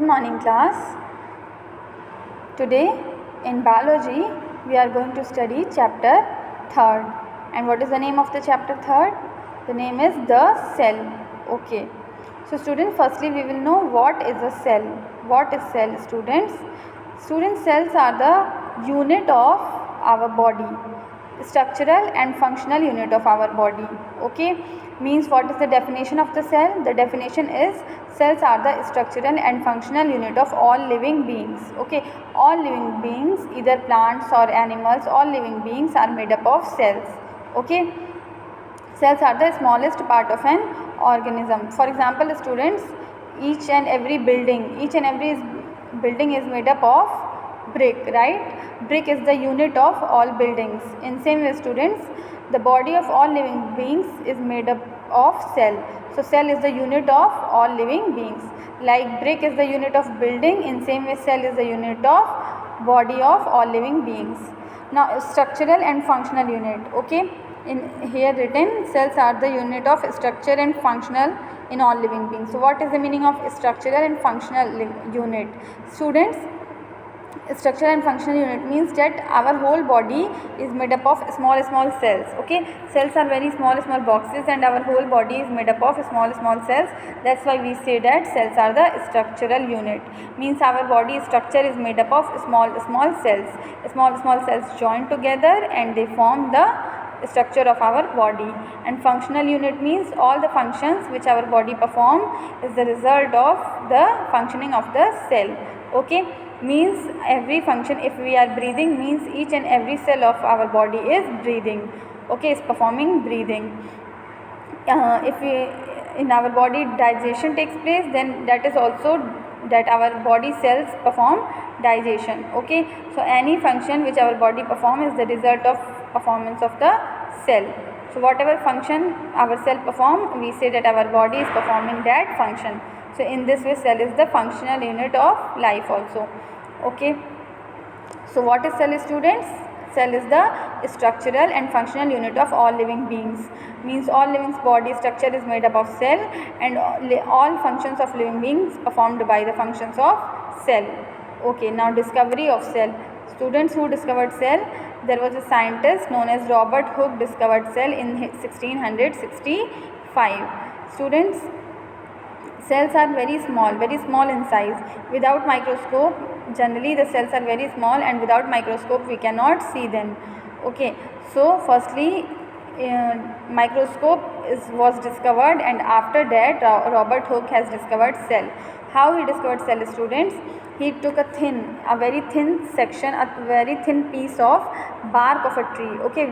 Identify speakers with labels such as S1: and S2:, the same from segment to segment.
S1: Morning class. Today in biology we are going to study chapter 3rd. And what is the name of the chapter 3rd? The name is the cell. Okay. So students, firstly we will know what is a cell. What is cell, students? Students, cells are the unit of our body, structural and functional unit of our body. Okay, means what is the definition of the cell? The definition is cells are the structural and functional unit of all living beings. Okay, all living beings, either plants or animals, all living beings are made up of cells. Okay, cells are the smallest part of an organism. For example, students, each and every building is made up of brick, right? Brick is the unit of all buildings. In same way, students, the body of all living beings is made up of cell. So cell is the unit of all living beings. Like brick is the unit of building, in same way cell is the unit of body of all living beings. Now structural and functional unit. Okay, in here written, cells are the unit of structure and functional in all living beings. So what is the meaning of structural and functional unit? Students, structural and functional unit means that our whole body is made up of small cells. Okay, cells are very small boxes and our whole body is made up of small cells. That's why we say that cells are the structural unit. Means our body structure is made up of small cells. Small cells join together and they form the structure of our body. And functional unit means all the functions which our body perform is the result of the functioning of the cell. Okay, means every function, if we are breathing, means each and every cell of our body is breathing. Okay, is performing breathing. If we in our body digestion takes place, then that is also that our body cells perform digestion. Okay, so any function which our body perform is the result of performance of the cell. So whatever function our cell perform, we say that our body is performing that function. So in this way, cell is the functional unit of life also. Okay, so what is cell, students? Cell is the structural and functional unit of all living beings. Means all living body structure is made up of cell and all functions of living beings performed by the functions of cell. Okay, now discovery of cell. Students, who discovered cell? There was a scientist known as Robert Hooke discovered cell in 1665. Students, cells are very small in size. Without microscope, generally the cells are very small and without microscope we cannot see them. Okay, so firstly microscope was discovered, and after that Robert Hooke has discovered cell. How he discovered cell, students? He took a very thin section, a very thin piece of bark of a tree. Okay,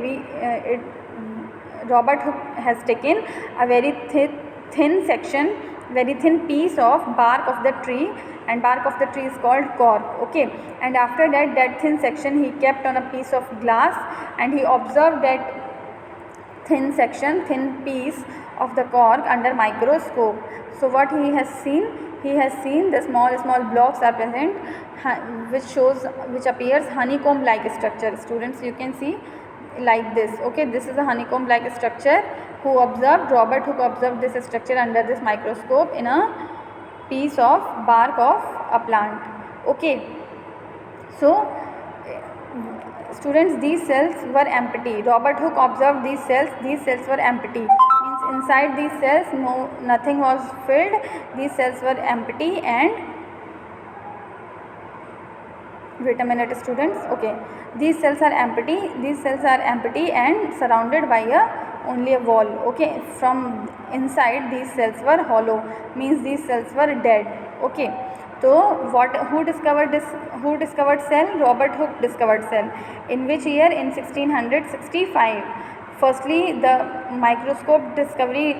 S1: Robert Hooke has taken a very thin section, very thin piece of bark of the tree, and bark of the tree is called cork. Okay, and after that thin section he kept on a piece of glass, and he observed that thin piece of the cork under microscope. So what he has seen? He has seen the small blocks are present, which appears honeycomb like structure. Students, you can see like this. Okay, this is a honeycomb like structure. Robert Hooke observed this structure under this microscope in a piece of bark of a plant. Okay, so students, these cells were empty. Robert Hooke observed these cells were empty. Means inside these cells nothing was filled. These cells were empty and wait a minute, students. Okay, these cells are empty and surrounded by only a wall. Okay, from inside these cells were hollow, means these cells were dead. Okay, so who discovered cell? Robert Hooke discovered cell. In which year? In 1665. Firstly the microscope discovery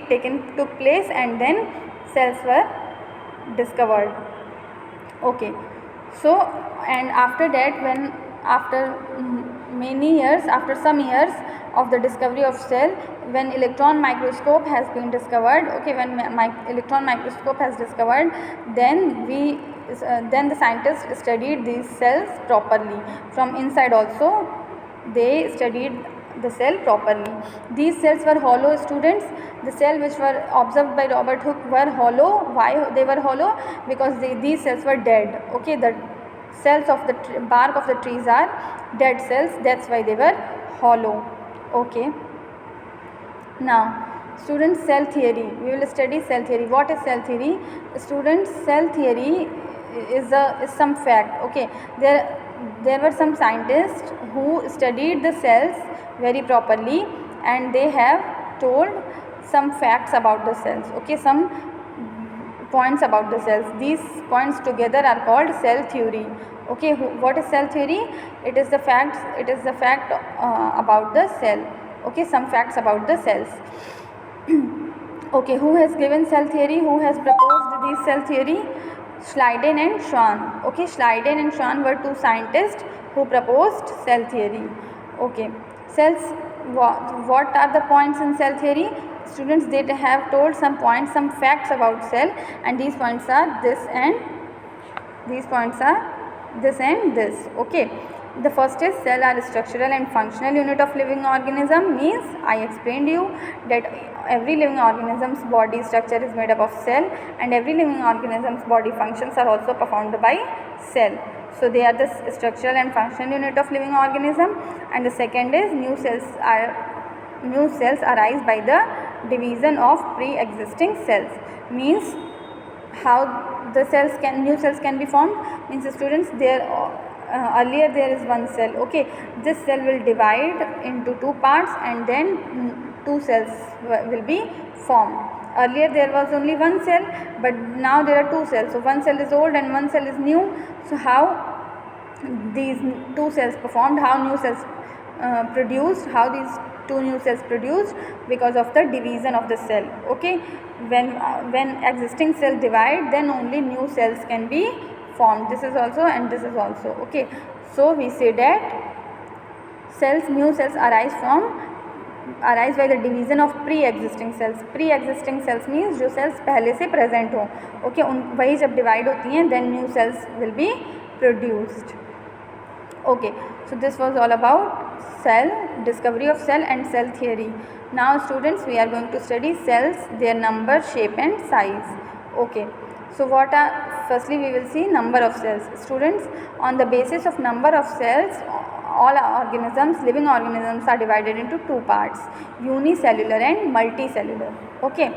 S1: took place, and then cells were discovered. Okay, so and after that, after some years of the discovery of cell, when electron microscope has been discovered, okay, when electron microscope has discovered, then the scientists studied these cells properly. From inside also they studied the cell properly. These cells were hollow, students. The cell which were observed by Robert Hooke were hollow. Why they were hollow? Because these cells were dead. Okay, the cells of the bark of the trees are dead cells, that's why they were hollow. Okay, now students, cell theory. We will study cell theory. What is cell theory? Students, cell theory is some fact. Okay, there were some scientists who studied the cells very properly, and they have told some facts about the cells. Okay, some points about the cells. These points together are called cell theory. Okay, what is cell theory? It is the fact about the cell. Okay, some facts about the cells. Okay, who has given cell theory? Who has proposed this cell theory? Schleiden and Schwann. Okay, Schleiden and Schwann were two scientists who proposed cell theory. Okay, cells, what are the points in cell theory? Students, they have told some points, some facts about cell, and these points are this and these points are this and this. Okay, the first is cell are structural and functional unit of living organism. Means I explained you that every living organism's body structure is made up of cell, and every living organism's body functions are also performed by cell. So they are the structural and functional unit of living organism. And the second is new cells arise by the division of pre-existing cells. Means how the new cells can be formed? Means students, earlier there is one cell. Okay, this cell will divide into two parts, and then two cells will be formed. Earlier there was only one cell, but now there are two cells. So one cell is old and one cell is new. So how these two cells performed, how new cells produced, how these two new cells produced? Because of the division of the cell. Okay, when existing cell divide, then only new cells can be formed. This is also and this is also. Okay, so we say that new cells arise by the division of pre-existing cells. Pre-existing cells means जो cells पहले से present हो. Okay, वही जब divide होती हैं, then new cells will be produced. Okay, so this was all about cell, discovery of cell and cell theory. Now students, we are going to study cells, their number, shape and size. Okay, so firstly we will see number of cells. Students, on the basis of number of cells, all living organisms are divided into two parts, unicellular and multicellular. Okay,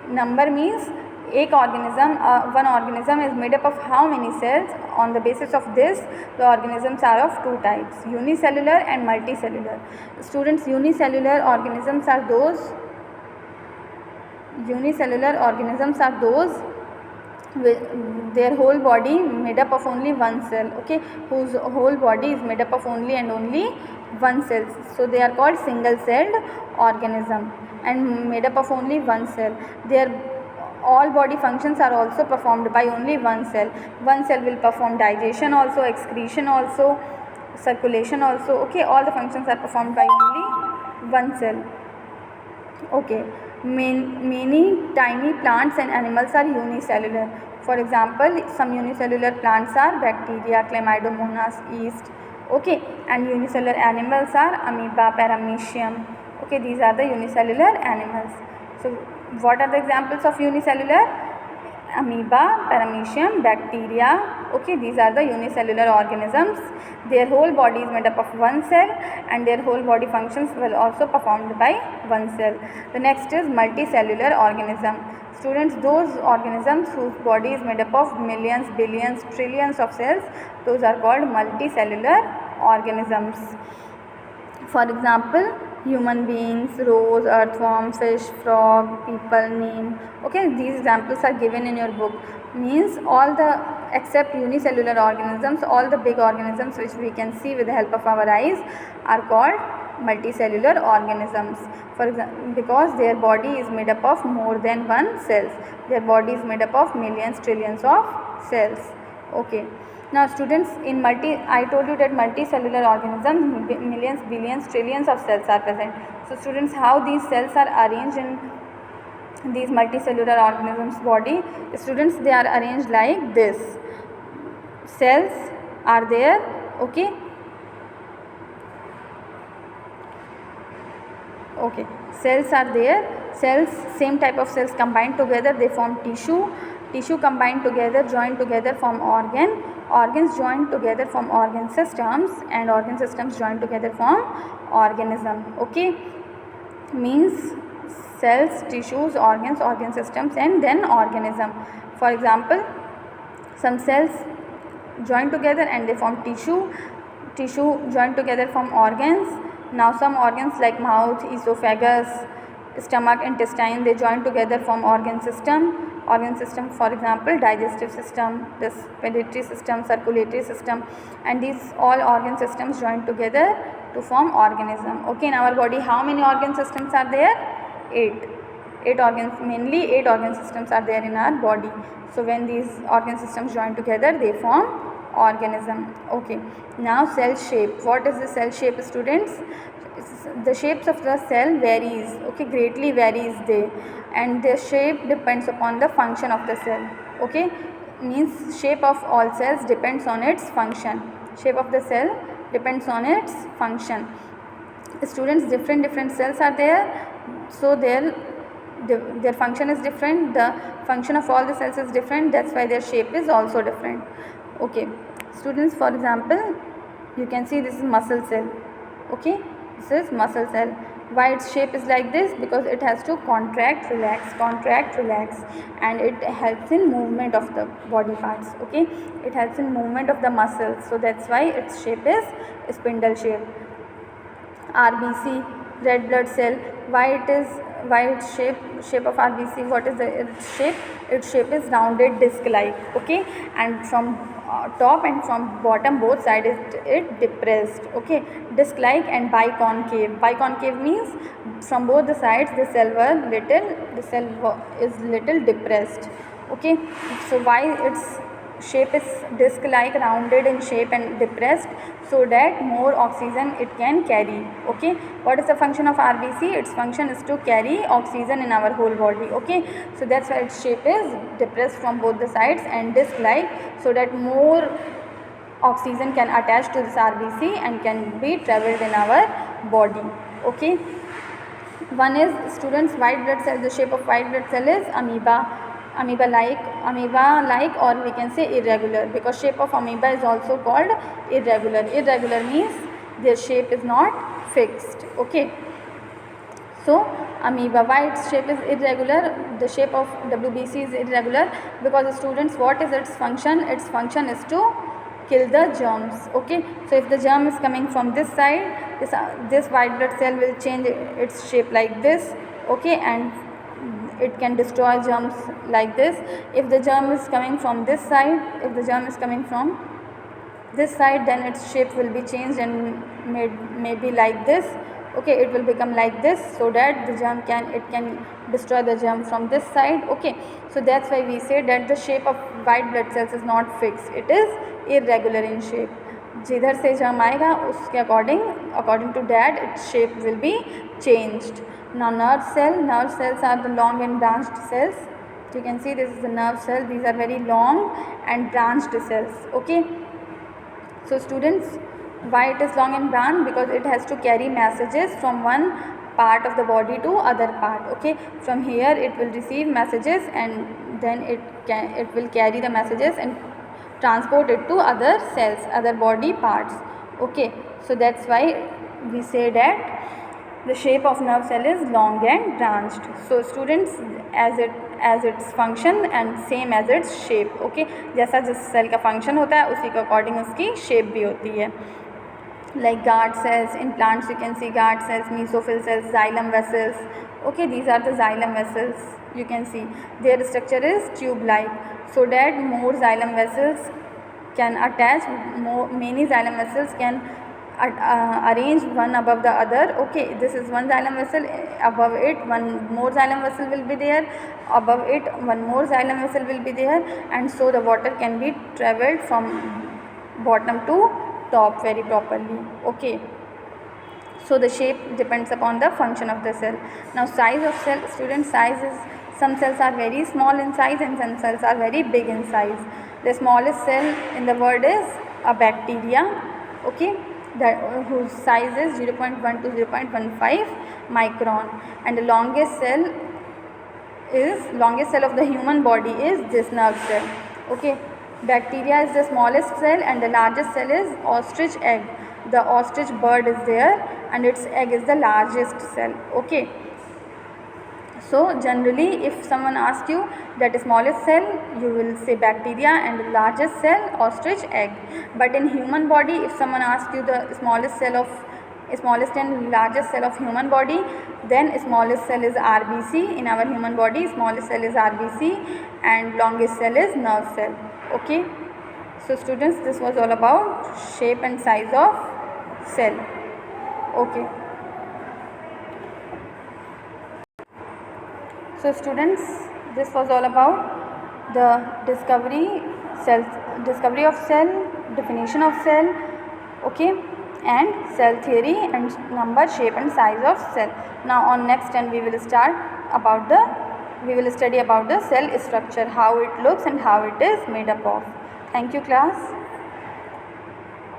S1: number means one organism is made up of how many cells? On the basis of this, the organisms are of two types, unicellular and multicellular. Students, unicellular organisms are those with their whole body made up of only one cell. Okay, whose whole body is made up of only one cell. So they are called single celled organism and made up of only one cell. Their all body functions are also performed by only one cell. One cell will perform digestion also, excretion also, circulation also. Okay, all the functions are performed by only one cell. Okay, many tiny plants and animals are unicellular. For example, some unicellular plants are bacteria, Chlamydomonas, yeast. Okay, and unicellular animals are amoeba, paramecium. Okay, these are the unicellular animals. So what are the examples of unicellular? Amoeba, paramecium, bacteria. Okay, these are the unicellular organisms. Their whole body is made up of one cell, and their whole body functions will also performed by one cell. The next is multicellular organism. Students, those organisms whose body is made up of millions, billions, trillions of cells, those are called multicellular organisms. For example, human beings, rose, earthworm, fish, frog, people, neem. Okay, these examples are given in your book. Means all the except unicellular organisms, all the big organisms which we can see with the help of our eyes are called multicellular organisms. For example, because their body is made up of more than one cells. Their body is made up of millions, trillions of cells. Okay. Now students, I told you that multicellular organisms, millions, billions, trillions of cells are present. So students, how these cells are arranged in these multicellular organisms body? Students, they are arranged like this. Cells are there. Okay, Okay, cells are there. Cells, same type of cells combined together, they form tissue. Tissue combined together, joined together form organ. Organs joined together form organ systems, and organ systems joined together form organism. Okay, means cells, tissues, organs, organ systems, and then organism. For example, some cells join together and they form tissue. Tissue joined together form organs. Now some organs like mouth, esophagus, stomach, intestine, they join together form organ system. Organ system, for example, digestive system, respiratory system, circulatory system, and these all organ systems join together to form organism. Okay, in our body how many organ systems are there? 8 organs, mainly 8 organ systems are there in our body. So when these organ systems join together, they form organism. Okay, now cell shape. What is the cell shape, students? The shapes of the cell varies, okay, greatly varies they, and their shape depends upon the function of the cell. Okay, means shape of all cells depends on its function. Shape of the cell depends on its function. Students, different cells are there, so their function is different. The function of all the cells is different, that's why their shape is also different. Okay, students, for example, you can see this is muscle cell. Okay, this is muscle cell. Why its shape is like this? Because it has to contract, relax, and it helps in movement of the body parts. Okay, it helps in movement of the muscles, so that's why its shape is spindle shape. RBC, red blood cell. Why its shape of RBC? What is its shape? Its shape is rounded disc like. Okay, and from top and from bottom both sides it depressed. Okay, disc like and biconcave. Biconcave means from both the sides the cell is little depressed. Okay, so why its shape is disc like, rounded in shape and depressed? So that more oxygen it can carry. Okay, what is the function of RBC? Its function is to carry oxygen in our whole body. Okay, so that's why its shape is depressed from both the sides and disc like, so that more oxygen can attach to this RBC and can be traveled in our body. Okay, one is, students, white blood cell. The shape of white blood cell is amoeba like, or we can say irregular, because shape of amoeba is also called irregular. Irregular means their shape is not fixed. Okay, so amoeba, why its shape is irregular? The shape of WBC is irregular because, students, what is its function? Its function is to kill the germs. Okay, so if the germ is coming from this side, this white blood cell will change its shape like this. Okay, and it can destroy germs like this. If the germ is coming from this side, then its shape will be changed and maybe like this. Okay, it will become like this, so that the germ can destroy the germ from this side. Okay, so that's why we say that the shape of white blood cells is not fixed, it is irregular in shape. जिधर से germ आएगा उसके according to that its shape will be changed. Now nerve cells are the long and branched cells. You can see this is the nerve cell. These are very long and branched cells. Okay, so students, why it is long and branched? Because it has to carry messages from one part of the body to other part. Okay, from here it will receive messages and then it will carry the messages and transport it to other cells, other body parts. Okay, so that's why we say that the shape of nerve cell is long and branched. So students, as its function and same as its shape. Okay, जैसा जिस cell का function होता है उसी के according उसकी shape भी होती है. Like guard cells, in plants you can see guard cells, mesophyll cells, xylem vessels. Okay, these are the xylem vessels. You can see their structure is tube-like, so that more xylem vessels can attach. Many xylem vessels can arrange one above the other. Okay, this is one xylem vessel. Above it one more xylem vessel will be there. Above it one more xylem vessel will be there, and so the water can be travelled from bottom to top very properly. Okay, so the shape depends upon the function of the cell. Now size of cell, student, size is, some cells are very small in size and some cells are very big in size. The smallest cell in the world is a bacteria. Okay, whose size is 0.1 to 0.15, micron, and the longest cell of the human body is this nerve cell. Okay, bacteria is the smallest cell and the largest cell is ostrich egg. The ostrich bird is there and its egg is the largest cell. Okay, so generally if someone asks you that smallest cell, you will say bacteria, and the largest cell ostrich egg. But in human body, if someone asks you the smallest and largest cell of human body, then smallest cell is RBC. In our human body, smallest cell is RBC and longest cell is nerve cell. Okay, so students, this was all about shape and size of cell. Okay, so students, this was all about the discovery of cell, definition of cell, okay, and cell theory and number, shape and size of cell. Now on next time we will study about the cell structure, how it looks and how it is made up of. Thank you class.